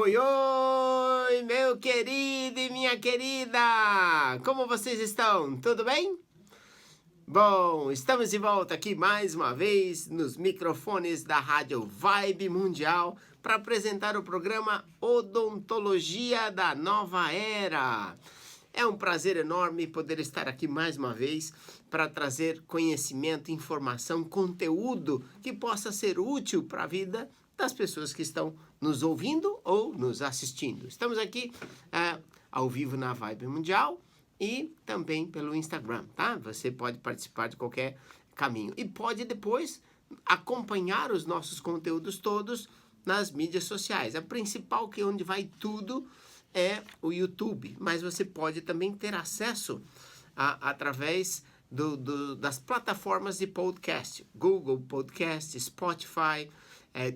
Oi, oi, meu querido e minha querida! Como vocês estão? Tudo bem? Bom, estamos de volta aqui mais uma vez nos microfones da Rádio Vibe Mundial para apresentar o programa Odontologia da Nova Era. É um prazer enorme poder estar aqui mais uma vez para trazer conhecimento, informação, conteúdo que possa ser útil para a vida das pessoas que estão nos ouvindo ou nos assistindo. Estamos aqui ao vivo na Vibe Mundial e também pelo Instagram, tá? Você pode participar de qualquer caminho e pode depois acompanhar os nossos conteúdos todos nas mídias sociais. A principal, que é onde vai tudo, é o YouTube, mas você pode também ter acesso através das plataformas de podcast, Google Podcast, Spotify,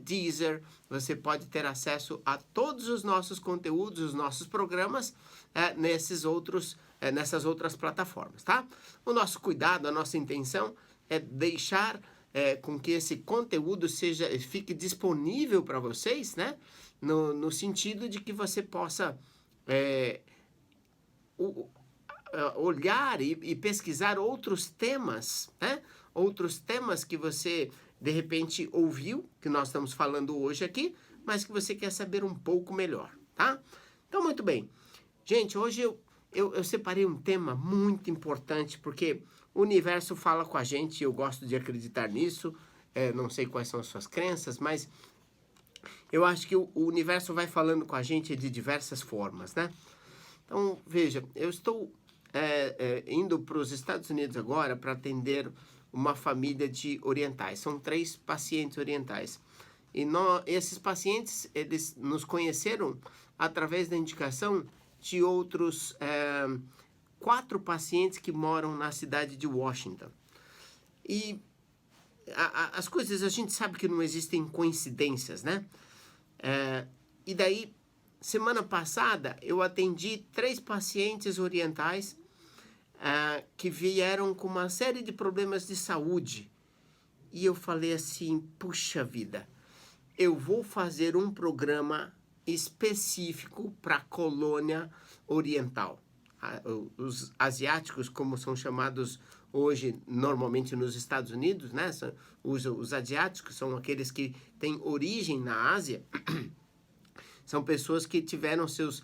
Deezer. Você pode ter acesso a todos os nossos conteúdos, os nossos programas nessas outras plataformas, tá? O nosso cuidado, a nossa intenção é deixar com que esse conteúdo fique disponível para vocês, né? No sentido de que você possa olhar e pesquisar outros temas, né? Outros temas que você, de repente, ouviu, que nós estamos falando hoje aqui, mas que você quer saber um pouco melhor, tá? Então, muito bem. Gente, hoje eu separei um tema muito importante, porque o universo fala com a gente, eu gosto de acreditar nisso, não sei quais são as suas crenças, mas eu acho que o universo vai falando com a gente de diversas formas, né? Então, veja, eu estou indo para os Estados Unidos agora para atender uma família de orientais. São 3 pacientes orientais. E esses pacientes, eles nos conheceram através da indicação de outros 4 pacientes que moram na cidade de Washington. E as coisas, a gente sabe que não existem coincidências, né? E daí, semana passada, eu atendi 3 pacientes orientais que vieram com uma série de problemas de saúde. E eu falei assim, puxa vida, eu vou fazer um programa específico para a colônia oriental. Os asiáticos, como são chamados hoje normalmente nos Estados Unidos, né? Os asiáticos são aqueles que têm origem na Ásia. São pessoas que tiveram seus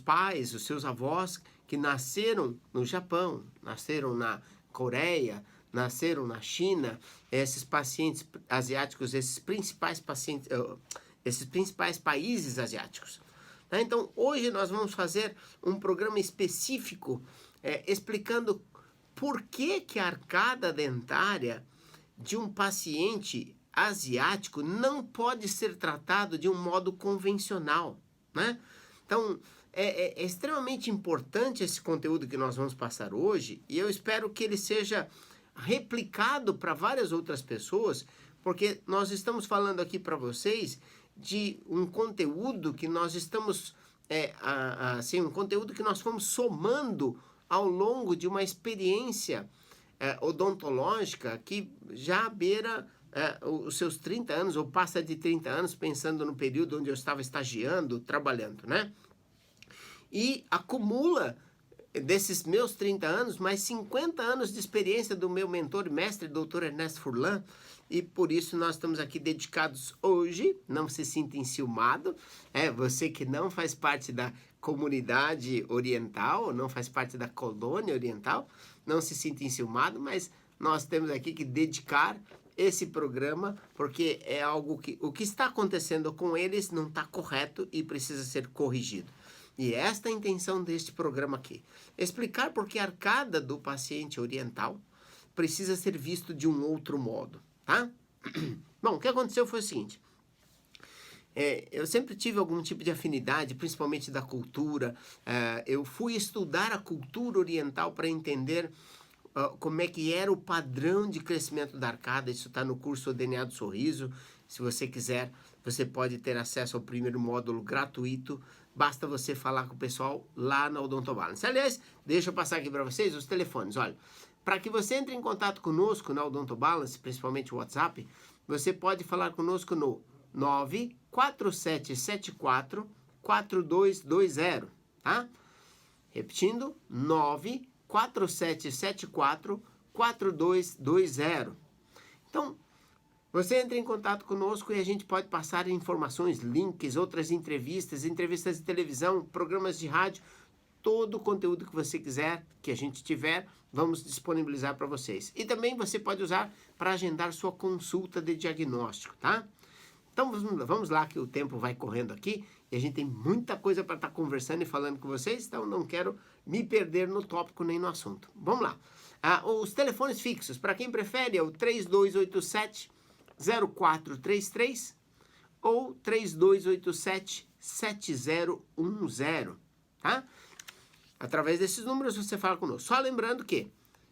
pais, os seus avós, que nasceram no Japão, nasceram na Coreia, nasceram na China. Esses pacientes asiáticos, esses principais países asiáticos. Então, hoje nós vamos fazer um programa específico explicando por que a arcada dentária de um paciente asiático não pode ser tratado de um modo convencional, né? Então, é extremamente importante esse conteúdo que nós vamos passar hoje, e eu espero que ele seja replicado para várias outras pessoas, porque nós estamos falando aqui para vocês de um conteúdo que nós estamos, um conteúdo que nós fomos somando ao longo de uma experiência odontológica que já beira os seus 30 anos, ou passa de 30 anos, pensando no período onde eu estava estagiando, trabalhando, né? E acumula desses meus 30 anos, mais 50 anos de experiência do meu mentor e mestre, Dr. Ernesto Furlan, e por isso nós estamos aqui dedicados hoje. Não se sinta enciumado, você que não faz parte da comunidade oriental, não faz parte da colônia oriental, não se sinta enciumado, mas nós temos aqui que dedicar esse programa, porque é algo que o que está acontecendo com eles não está correto e precisa ser corrigido. E esta é a intenção deste programa aqui. Explicar por que a arcada do paciente oriental precisa ser visto de um outro modo, tá? Bom, o que aconteceu foi o seguinte. Eu sempre tive algum tipo de afinidade, principalmente da cultura. Eu fui estudar a cultura oriental para entender como é que era o padrão de crescimento da arcada. Isso está no curso O DNA do Sorriso. Se você quiser, você pode ter acesso ao primeiro módulo gratuito. Basta você falar com o pessoal lá na Odontobalance. Aliás, deixa eu passar aqui para vocês os telefones. Olha, para que você entre em contato conosco na Odontobalance, principalmente o WhatsApp, você pode falar conosco no 94774-4220, tá? Repetindo, 94774-4220. Então, você entra em contato conosco e a gente pode passar informações, links, outras entrevistas, entrevistas de televisão, programas de rádio, todo o conteúdo que você quiser, que a gente tiver, vamos disponibilizar para vocês. E também você pode usar para agendar sua consulta de diagnóstico, tá? Então vamos lá que o tempo vai correndo aqui e a gente tem muita coisa para estar conversando e falando com vocês, então não quero me perder no tópico nem no assunto. Vamos lá. Os telefones fixos, para quem prefere, é o 3287-0433 ou 3287-7010, tá? Através desses números você fala conosco. Só lembrando que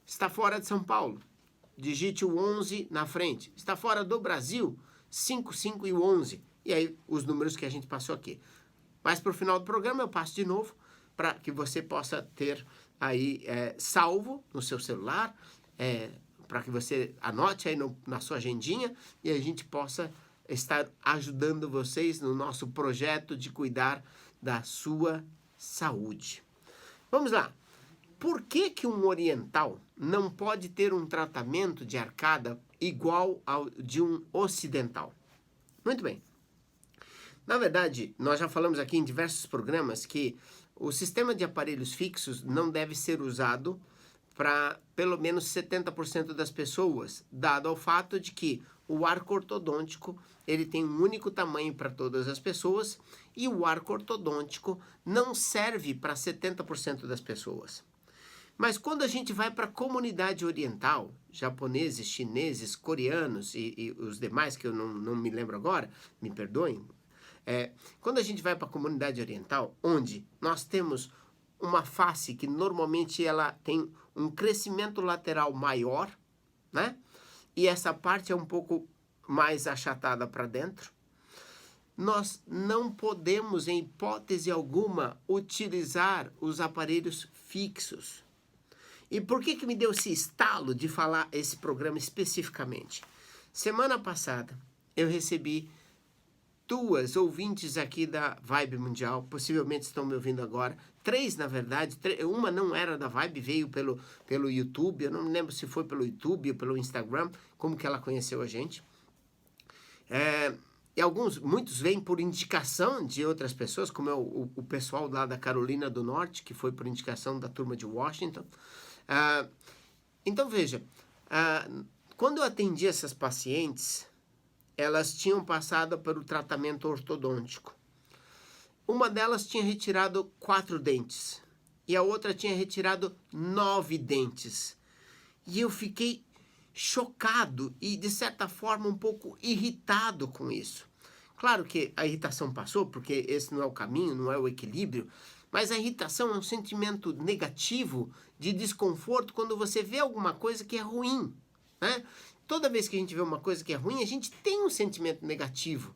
está fora de São Paulo, digite o 11 na frente. Está fora do Brasil, 55 e o 11. E aí os números que a gente passou aqui. Mas para o final do programa eu passo de novo para que você possa ter aí salvo no seu celular, para que você anote aí na sua agendinha e a gente possa estar ajudando vocês no nosso projeto de cuidar da sua saúde. Vamos lá. Por que um oriental não pode ter um tratamento de arcada igual ao de um ocidental? Muito bem. Na verdade, nós já falamos aqui em diversos programas que o sistema de aparelhos fixos não deve ser usado para pelo menos 70% das pessoas, dado ao fato de que o arco ortodôntico ele tem um único tamanho para todas as pessoas e o arco ortodôntico não serve para 70% das pessoas. Mas quando a gente vai para a comunidade oriental, japoneses, chineses, coreanos e os demais que eu não me lembro agora, me perdoem, quando a gente vai para a comunidade oriental, onde nós temos uma face que normalmente ela tem um crescimento lateral maior, né? E essa parte é um pouco mais achatada para dentro, nós não podemos, em hipótese alguma, utilizar os aparelhos fixos. E por que me deu esse estalo de falar esse programa especificamente? Semana passada, eu recebi 2 ouvintes aqui da Vibe Mundial, possivelmente estão me ouvindo agora, 3 na verdade, uma não era da Vibe, veio pelo YouTube, eu não me lembro se foi pelo YouTube ou pelo Instagram, como que ela conheceu a gente. E muitos vêm por indicação de outras pessoas, como é o pessoal lá da Carolina do Norte, que foi por indicação da turma de Washington. Então veja, quando eu atendi essas pacientes, elas tinham passado pelo tratamento ortodôntico. Uma delas tinha retirado 4 dentes e a outra tinha retirado 9 dentes. E eu fiquei chocado e, de certa forma, um pouco irritado com isso. Claro que a irritação passou, porque esse não é o caminho, não é o equilíbrio, mas a irritação é um sentimento negativo de desconforto quando você vê alguma coisa que é ruim, né? Toda vez que a gente vê uma coisa que é ruim, a gente tem um sentimento negativo.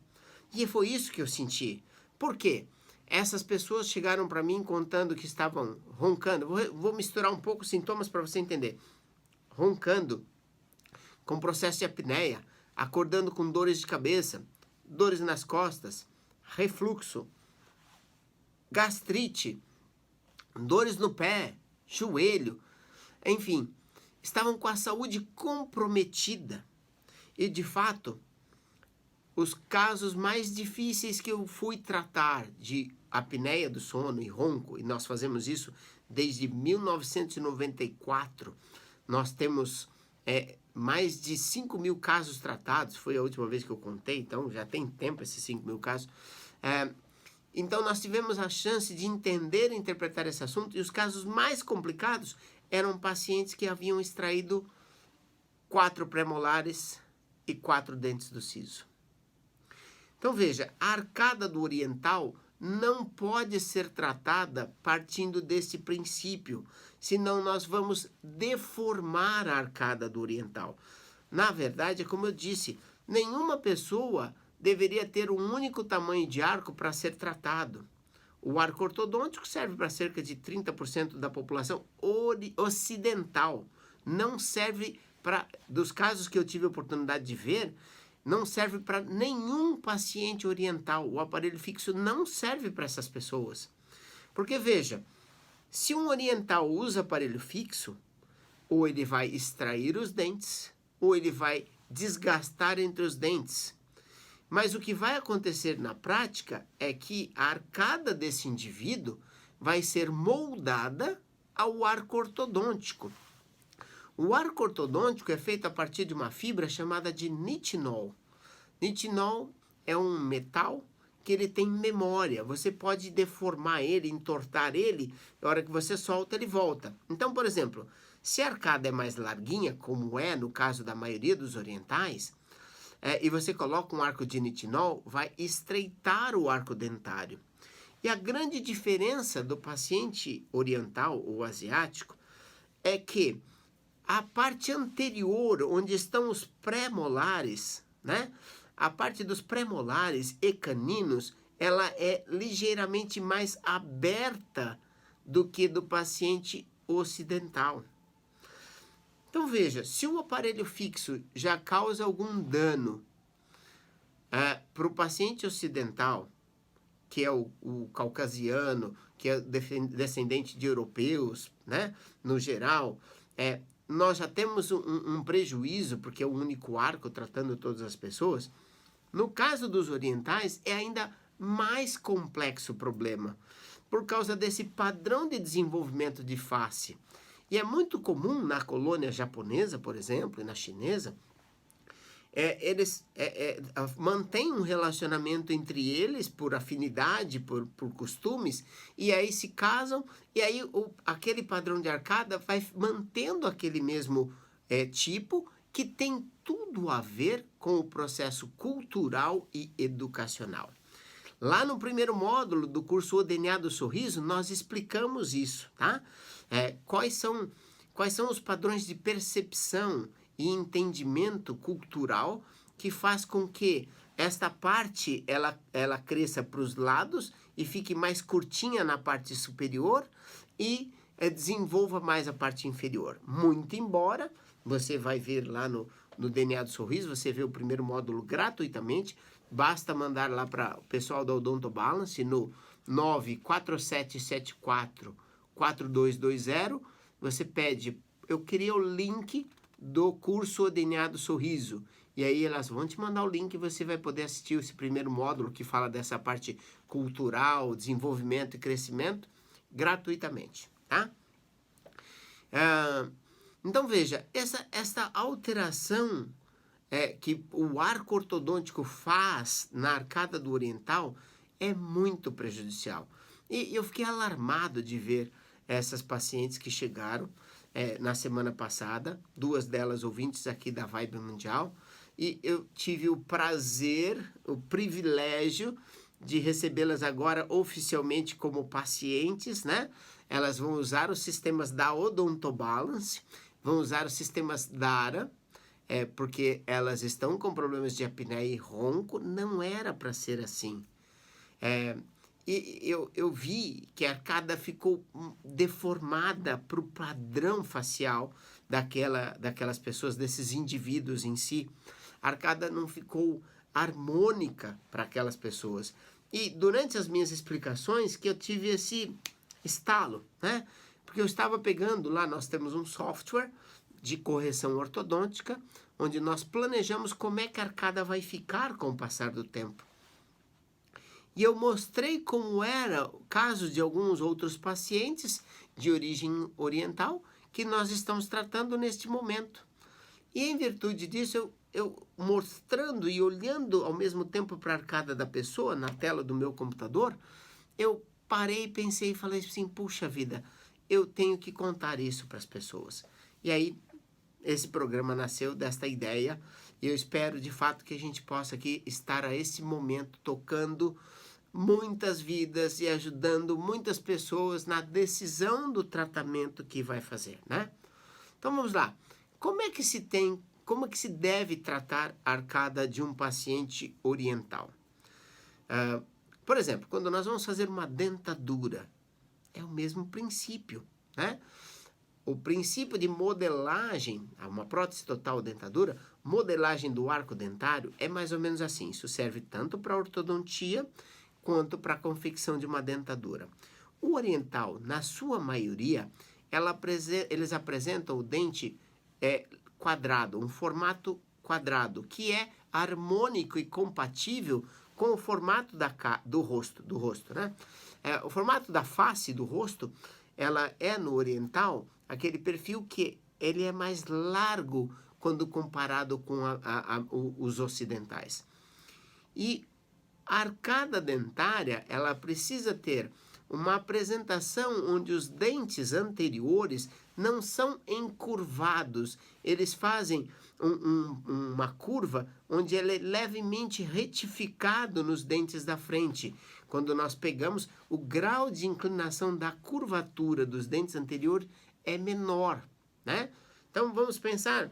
E foi isso que eu senti. Por quê? Essas pessoas chegaram para mim contando que estavam roncando. Vou misturar um pouco os sintomas para você entender. Roncando, com processo de apneia, acordando com dores de cabeça, dores nas costas, refluxo, gastrite, dores no pé, joelho, enfim, estavam com a saúde comprometida. E, de fato, os casos mais difíceis que eu fui tratar de apneia do sono e ronco, e nós fazemos isso desde 1994, nós temos mais de 5.000 casos tratados, foi a última vez que eu contei, então já tem tempo esses 5.000 casos. Então nós tivemos a chance de entender e interpretar esse assunto, e os casos mais complicados eram pacientes que haviam extraído 4 premolares e 4 dentes do siso. Então veja, a arcada do oriental não pode ser tratada partindo desse princípio, senão nós vamos deformar a arcada do oriental. Na verdade, como eu disse, nenhuma pessoa deveria ter um único tamanho de arco para ser tratado. O arco ortodôntico serve para cerca de 30% da população ocidental. Não serve para, dos casos que eu tive a oportunidade de ver, não serve para nenhum paciente oriental. O aparelho fixo não serve para essas pessoas. Porque veja, se um oriental usa aparelho fixo, ou ele vai extrair os dentes, ou ele vai desgastar entre os dentes. Mas o que vai acontecer na prática é que a arcada desse indivíduo vai ser moldada ao arco ortodôntico. O arco ortodôntico é feito a partir de uma fibra chamada de nitinol. Nitinol é um metal que ele tem memória. Você pode deformar ele, entortar ele, na hora que você solta, ele volta. Então, por exemplo, se a arcada é mais larguinha, como é no caso da maioria dos orientais, e você coloca um arco de nitinol, vai estreitar o arco dentário. E a grande diferença do paciente oriental ou asiático é que a parte anterior, onde estão os pré-molares, né? A parte dos pré-molares e caninos, ela é ligeiramente mais aberta do que do paciente ocidental. Então veja, se o aparelho fixo já causa algum dano para o paciente ocidental, que é o caucasiano, que é descendente de europeus, né? No geral, nós já temos um prejuízo, porque é o único arco tratando todas as pessoas. No caso dos orientais, é ainda mais complexo o problema, por causa desse padrão de desenvolvimento de face. E é muito comum na colônia japonesa, por exemplo, e na chinesa, eles mantêm um relacionamento entre eles por afinidade, por costumes, e aí se casam, e aí aquele padrão de arcada vai mantendo aquele mesmo tipo, que tem tudo a ver com o processo cultural e educacional. Lá no primeiro módulo do curso O DNA do Sorriso, nós explicamos isso, tá? Quais são os padrões de percepção e entendimento cultural que faz com que esta parte ela cresça para os lados e fique mais curtinha na parte superior e desenvolva mais a parte inferior. Muito embora, você vai ver lá no DNA do Sorriso, você vê o primeiro módulo gratuitamente, basta mandar lá para o pessoal da Odonto Balance no 94774-4220, você pede, eu queria o link do curso O DNA do Sorriso, e aí elas vão te mandar o link e você vai poder assistir esse primeiro módulo que fala dessa parte cultural, desenvolvimento e crescimento, gratuitamente, tá? Então veja, essa alteração que o arco ortodôntico faz na arcada do oriental é muito prejudicial. E eu fiquei alarmado de ver essas pacientes que chegaram na semana passada, 2 delas ouvintes aqui da Vibe Mundial, e eu tive o prazer, o privilégio de recebê-las agora oficialmente como pacientes, né? Elas vão usar os sistemas da Odonto Balance, vão usar os sistemas DARA, porque elas estão com problemas de apneia e ronco, não era para ser assim. E eu vi que a arcada ficou deformada para o padrão facial daquelas pessoas, desses indivíduos em si. A arcada não ficou harmônica para aquelas pessoas. E durante as minhas explicações que eu tive esse estalo, né? Porque eu estava pegando lá, nós temos um software de correção ortodôntica, onde nós planejamos como é que a arcada vai ficar com o passar do tempo. E eu mostrei como era o caso de alguns outros pacientes de origem oriental que nós estamos tratando neste momento. E em virtude disso, eu mostrando e olhando ao mesmo tempo para a arcada da pessoa na tela do meu computador, eu parei, pensei e falei assim, puxa vida, eu tenho que contar isso para as pessoas. E aí, esse programa nasceu desta ideia, e eu espero de fato que a gente possa aqui estar a esse momento tocando muitas vidas e ajudando muitas pessoas na decisão do tratamento que vai fazer, né? Então vamos lá. Como é que se deve tratar a arcada de um paciente oriental? Por exemplo, quando nós vamos fazer uma dentadura, é o mesmo princípio, né? o princípio de modelagem, uma prótese total dentadura, modelagem do arco dentário é mais ou menos assim. Isso serve tanto para ortodontia quanto para a confecção de uma dentadura. O oriental, na sua maioria, eles apresentam o dente quadrado, um formato quadrado, que é harmônico e compatível com o formato do rosto, né? O formato da face do rosto, ela é no oriental aquele perfil que ele é mais largo quando comparado com os ocidentais. E a arcada dentária, ela precisa ter uma apresentação onde os dentes anteriores não são encurvados, eles fazem uma curva onde ele é levemente retificado nos dentes da frente. Quando nós pegamos, o grau de inclinação da curvatura dos dentes anteriores é menor, né? Então vamos pensar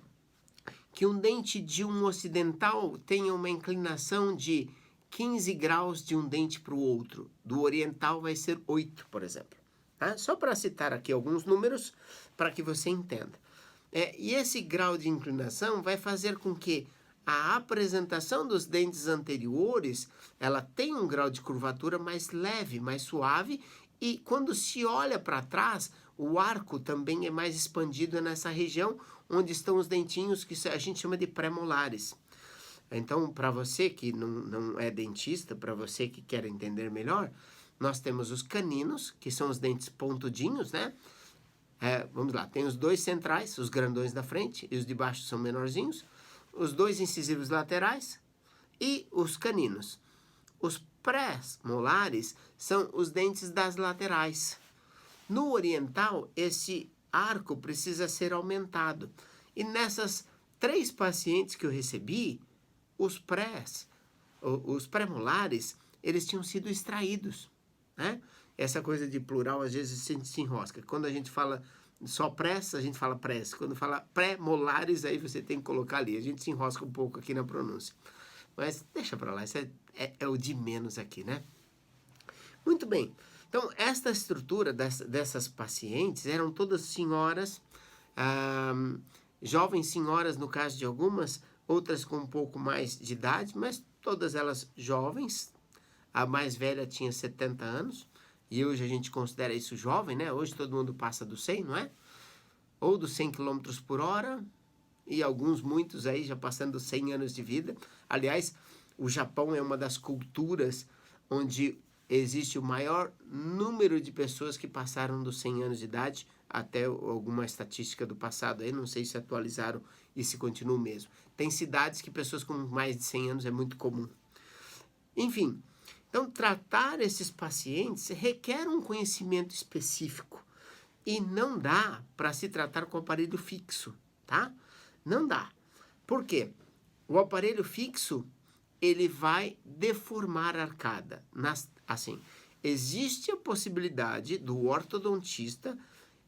que um dente de um ocidental tenha uma inclinação de 15 graus de um dente para o outro. Do oriental vai ser 8, por exemplo. Tá? Só para citar aqui alguns números para que você entenda. E esse grau de inclinação vai fazer com que a apresentação dos dentes anteriores, ela tenha um grau de curvatura mais leve, mais suave, e quando se olha para trás, o arco também é mais expandido nessa região onde estão os dentinhos que a gente chama de pré-molares. Então, para você que não é dentista, para você que quer entender melhor, nós temos os caninos, que são os dentes pontudinhos, né? Vamos lá, tem os dois centrais, os grandões da frente, e os de baixo são menorzinhos, os dois incisivos laterais e os caninos. Os pré-molares são os dentes das laterais. No oriental, esse arco precisa ser aumentado. E nessas 3 pacientes que eu recebi, os pré-molares, eles tinham sido extraídos, né? Essa coisa de plural, às vezes, se enrosca. Quando a gente fala só press, a gente fala press. Quando fala pré-molares, aí você tem que colocar ali. A gente se enrosca um pouco aqui na pronúncia. Mas deixa pra lá, isso é o de menos aqui, né? Muito bem. Então, esta estrutura dessas pacientes eram todas senhoras, jovens senhoras no caso de algumas, outras com um pouco mais de idade, mas todas elas jovens. A mais velha tinha 70 anos, e hoje a gente considera isso jovem, né? Hoje todo mundo passa do 100, não é? Ou dos 100 km por hora, e muitos aí já passando 100 anos de vida. Aliás, o Japão é uma das culturas onde existe o maior número de pessoas que passaram dos 100 anos de idade, até alguma estatística do passado aí, não sei se atualizaram e se continua o mesmo. Tem cidades que pessoas com mais de 100 anos é muito comum. Enfim, então tratar esses pacientes requer um conhecimento específico e não dá para se tratar com aparelho fixo, tá? Não dá. Por quê? O aparelho fixo, ele vai deformar a arcada. Assim, existe a possibilidade do ortodontista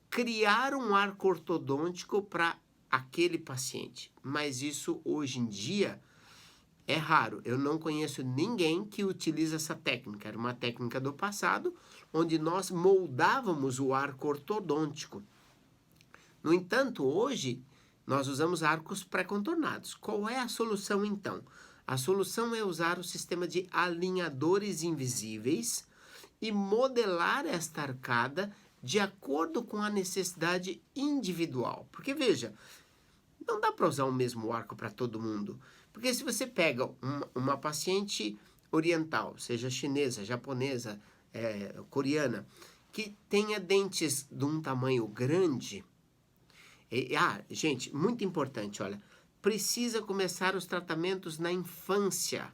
criar um arco ortodôntico para aquele paciente, mas isso hoje em dia é raro. Eu não conheço ninguém que utiliza essa técnica. Era uma técnica do passado, onde nós moldávamos o arco ortodôntico. No entanto, hoje, nós usamos arcos pré-contornados. Qual é a solução, então? A solução é usar o sistema de alinhadores invisíveis e modelar esta arcada de acordo com a necessidade individual. Porque, veja, não dá para usar o mesmo arco para todo mundo. Porque se você pega uma paciente oriental, seja chinesa, japonesa, coreana, que tenha dentes de um tamanho grande, gente, muito importante, olha, precisa começar os tratamentos na infância,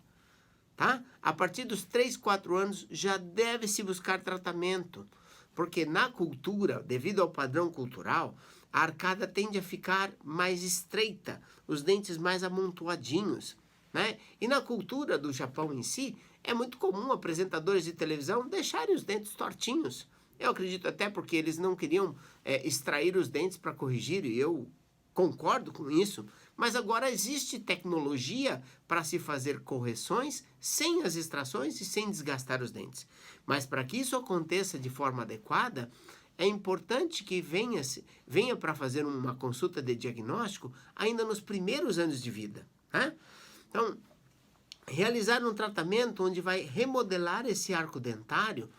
tá? A partir dos 3, 4 anos já deve se buscar tratamento, porque na cultura, devido ao padrão cultural, a arcada tende a ficar mais estreita, os dentes mais amontoadinhos, né? E na cultura do Japão em si, é muito comum apresentadores de televisão deixarem os dentes tortinhos. Eu acredito até porque eles não queriam extrair os dentes para corrigir, e eu concordo com isso, mas agora existe tecnologia para se fazer correções sem as extrações e sem desgastar os dentes. Mas para que isso aconteça de forma adequada, é importante que venha para fazer uma consulta de diagnóstico ainda nos primeiros anos de vida, né? Então, realizar um tratamento onde vai remodelar esse arco dentário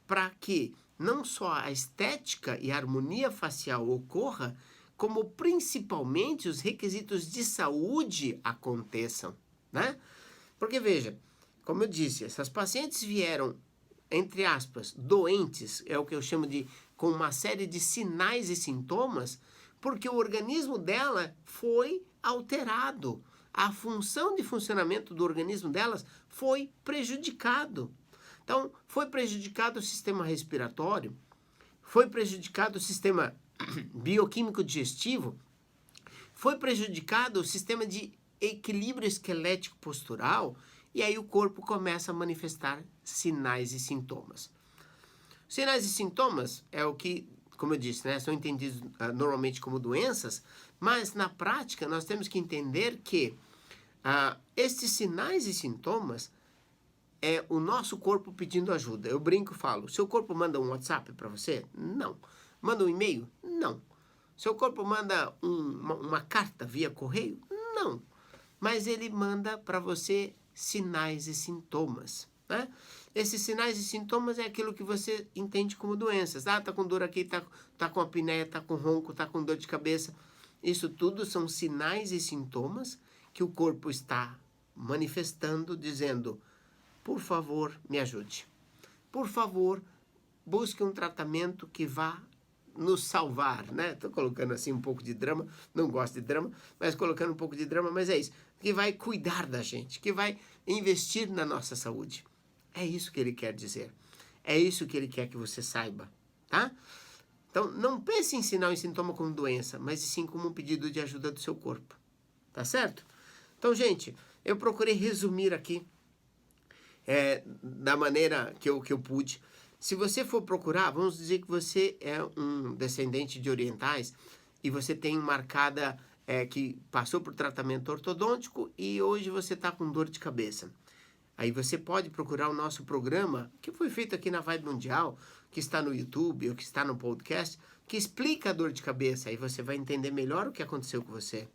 para que não só a estética e a harmonia facial ocorra, como principalmente os requisitos de saúde aconteçam, né? Porque veja, como eu disse, essas pacientes vieram, entre aspas, doentes, é o que eu chamo de com uma série de sinais e sintomas, porque o organismo dela foi alterado. A função de funcionamento do organismo delas foi prejudicado. Então, foi prejudicado o sistema respiratório, foi prejudicado o sistema bioquímico digestivo, foi prejudicado o sistema de equilíbrio esquelético postural, e aí o corpo começa a manifestar sinais e sintomas. Sinais e sintomas é o que, como eu disse, né, são entendidos normalmente como doenças, mas na prática nós temos que entender que estes sinais e sintomas é o nosso corpo pedindo ajuda. Eu brinco e falo, seu corpo manda um WhatsApp para você? Não. Manda um e-mail? Não. Seu corpo manda uma carta via correio? Não. Mas ele manda para você sinais e sintomas, né? Esses sinais e sintomas é aquilo que você entende como doenças. Tá com dor aqui, tá com apneia, tá com ronco, tá com dor de cabeça. Isso tudo são sinais e sintomas que o corpo está manifestando, dizendo, por favor, me ajude. Por favor, busque um tratamento que vá nos salvar, né? Estou colocando assim um pouco de drama, não gosto de drama, mas colocando um pouco de drama, mas é isso. Que vai cuidar da gente, que vai investir na nossa saúde. É isso que ele quer dizer. É isso que ele quer que você saiba, tá? Então, não pense em sinal e sintoma como doença, mas sim como um pedido de ajuda do seu corpo, tá certo? Então, gente, eu procurei resumir aqui da maneira que eu pude. Se você for procurar, vamos dizer que você é um descendente de orientais e você tem uma arcada que passou por tratamento ortodôntico e hoje você está com dor de cabeça. Aí você pode procurar o nosso programa, que foi feito aqui na Vibe Mundial, que está no YouTube ou que está no podcast, que explica a dor de cabeça. Aí você vai entender melhor o que aconteceu com você.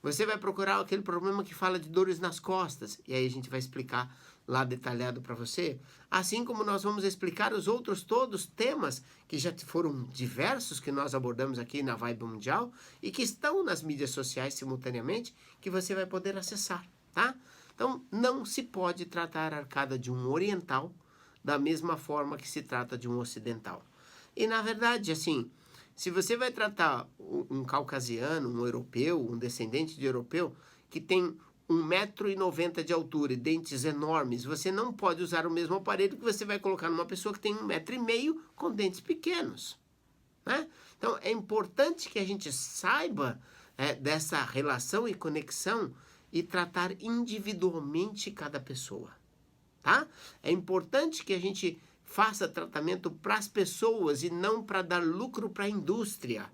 Você vai procurar aquele problema que fala de dores nas costas, e aí a gente vai explicar lá detalhado para você. Assim como nós vamos explicar os outros todos temas, que já foram diversos que nós abordamos aqui na Vibe Mundial, e que estão nas mídias sociais simultaneamente, que você vai poder acessar, tá? Então, não se pode tratar a arcada de um oriental da mesma forma que se trata de um ocidental. E, na verdade, assim, se você vai tratar um caucasiano, um europeu, um descendente de europeu, que tem 1,90 m de altura e dentes enormes, você não pode usar o mesmo aparelho que você vai colocar numa pessoa que tem 1,5 m com dentes pequenos, né? Então, é importante que a gente saiba dessa relação e conexão e tratar individualmente cada pessoa, tá? É importante que a gente faça tratamento para as pessoas e não para dar lucro para a indústria.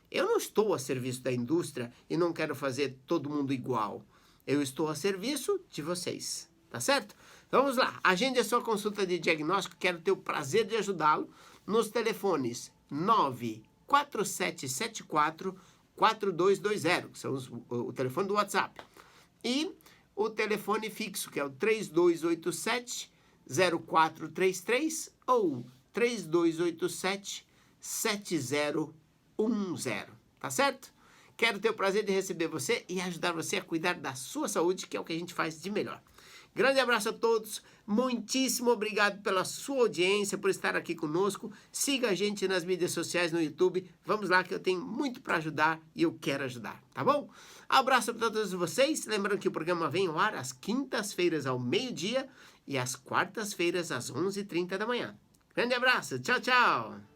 Eu não estou a serviço da indústria e não quero fazer todo mundo igual. Eu estou a serviço de vocês, tá certo? Vamos lá, agende a sua consulta de diagnóstico, quero ter o prazer de ajudá-lo nos telefones 94774-4220, que são o telefone do WhatsApp, e o telefone fixo, que é o 3287-0433 ou 3287-7010, tá certo? Quero ter o prazer de receber você e ajudar você a cuidar da sua saúde, que é o que a gente faz de melhor. Grande abraço a todos, muitíssimo obrigado pela sua audiência, por estar aqui conosco. Siga a gente nas mídias sociais, no YouTube. Vamos lá que eu tenho muito para ajudar e eu quero ajudar, tá bom? Abraço para todos vocês. Lembrando que o programa vem ao ar às quintas-feiras ao meio-dia e às quartas-feiras às 11h30 da manhã. Grande abraço, tchau, tchau!